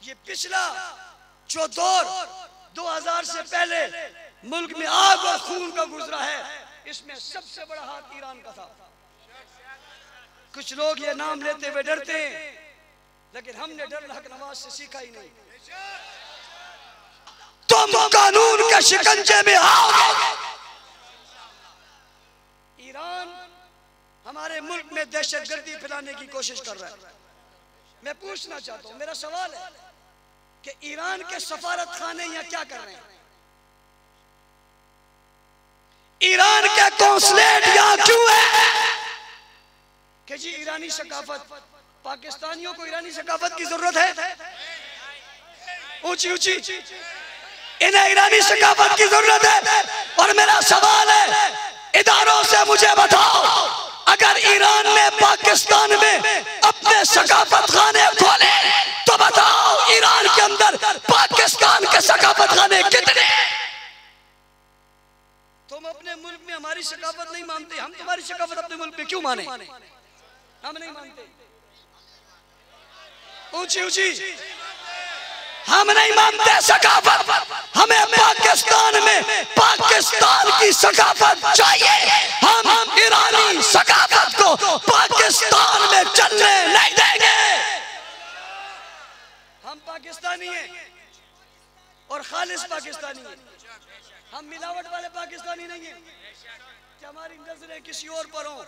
ये पिछला जो दौर 2000 से पहले मुल्क में आग और खून का गुजरा है, इसमें सबसे बड़ा हाथ ईरान का था। कुछ लोग ये नाम लेते हुए डरते हैं, लेकिन हमने डर हक नवाज से सीखा ही नहीं। तुम कानून के शिकंजे में आओगे। ईरान हमारे मुल्क में दहशतगर्दी फैलाने की कोशिश कर रहा है। मैं पूछना चाहता हूं, मेरा सवाल है कि ईरान के सफारत खाने यहाँ क्या कर रहे हैं? ईरान के कौंसलेट यहाँ क्यों है कि जी ईरानी सकाफत, पाकिस्तानियों को ईरानी सकाफत की जरूरत है? ऊंची ऊंची इन्हें ईरानी सकाफत की जरूरत है। और मेरा सवाल है, इदारों से मुझे बताओ, अगर ईरान ने पाकिस्तान में अपने सकाफत खाने खोले तो बताओ ईरान के अंदर पाकिस्तान के सकाफत खाने कितने? तुम अपने मुल्क में हमारी सकाफत नहीं मानते, हम तुम्हारी सकाफत अपने मुल्क में क्यों माने? हम नहीं मानते। ऊंची ऊंची हम नहीं मानते सकाफत। हमें पाकिस्तान में पाकिस्तान की सकाफत चाहिए। हम ईरानी सकाफत को पाकिस्तान में चलने नहीं देंगे। हम पाकिस्तानी हैं और खालिस पाकिस्तानी हैं। हम मिलावट वाले पाकिस्तानी नहीं हैं कि हमारी नजरें किसी और पर हों,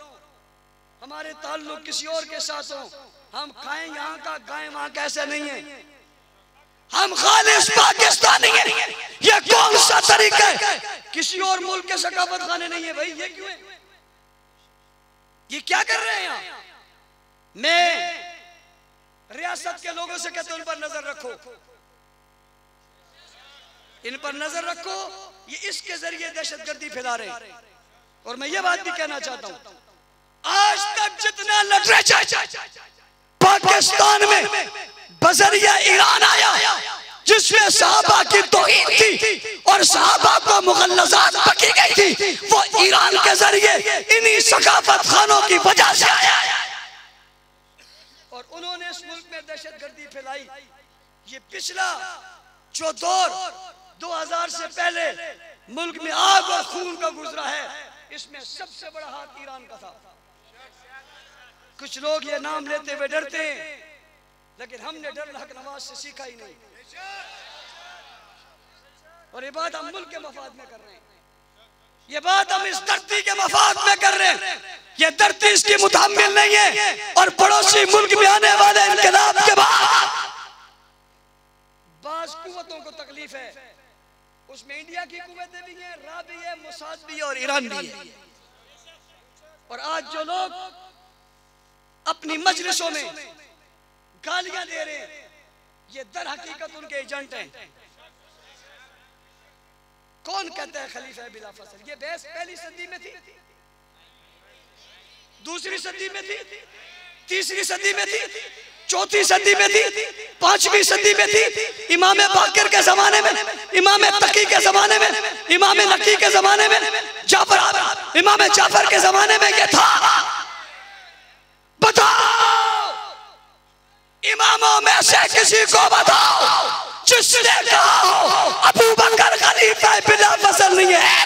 हमारे ताल्लुक किसी और के साथ हों, हम खाएं यहाँ का गाएं वहां का, ऐसा नहीं है। हम खालिस पाकिस्तानी हैं। ये कौन सा तरीका है? किसी और मुल्क के सकाफत खाने नहीं है भाई। ये क्यों है? ये क्या कर रहे हैं यहाँ? मैं रियासत के लोगों से कहता हूं, इन पर नजर रखो, इन पर नजर रखो। ये इसके जरिए दहशतगर्दी फैला रहे हैं। और मैं ये बात भी कहना चाहता हूं, आज तक जितना लिटरेचर पाकिस्तान में बजरिया ईरान आया, जिसमें सहाबा की तौहीन थी और सहाबा को मुगल्लज़ात बकी गई थी, वो ईरान के जरिए इन्हीं सकाफत खानों की वजह से आया। और उन्होंने इस मुल्क में दहशतगर्दी फैलाई। ये पिछला जो दौर 2000 से पहले मुल्क में आग और खून का गुजरा है, इसमें सबसे बड़ा हाथ ईरान का था। कुछ लोग ये नाम लेते हुए डरते हैं, लेकिन हमने डर हक नवाज से सीखा ही नहीं। और ये बात हम मुल्क के मफाद में कर रहे हैं, ये बात हम इस धरती के मफाद में कर रहे हैं। ये धरती इसकी मुताबिल नहीं है। और पड़ोसी मुल्क में आने वाले इनकलाब के बाद बास कुव्वतों को तकलीफ है, उसमें इंडिया की कुव्वतें भी हैं, रा भी है, मोसाद भी है और ईरान भी है। और आज जो लोग अपनी मजलिसों में गालियां दे रहे हैं, ये दर हकीकत उनके एजेंट हैं। कौन कहता है खलीफा है बिला फसल? ये बहस पहली सदी में थी, दूसरी सदी में थी, तीसरी सदी में थी, चौथी सदी में थी, पांचवी सदी में थी, इमाम बाकिर के जमाने में, इमाम तकी के जमाने में, इमाम नकी के जमाने में, जाफर इमाम जाफर के जमाने में ये था। बताओ इमामों में से किसी को बताओ जिसने कहा हो अबू बकर खलीफा बिला फसल नहीं है?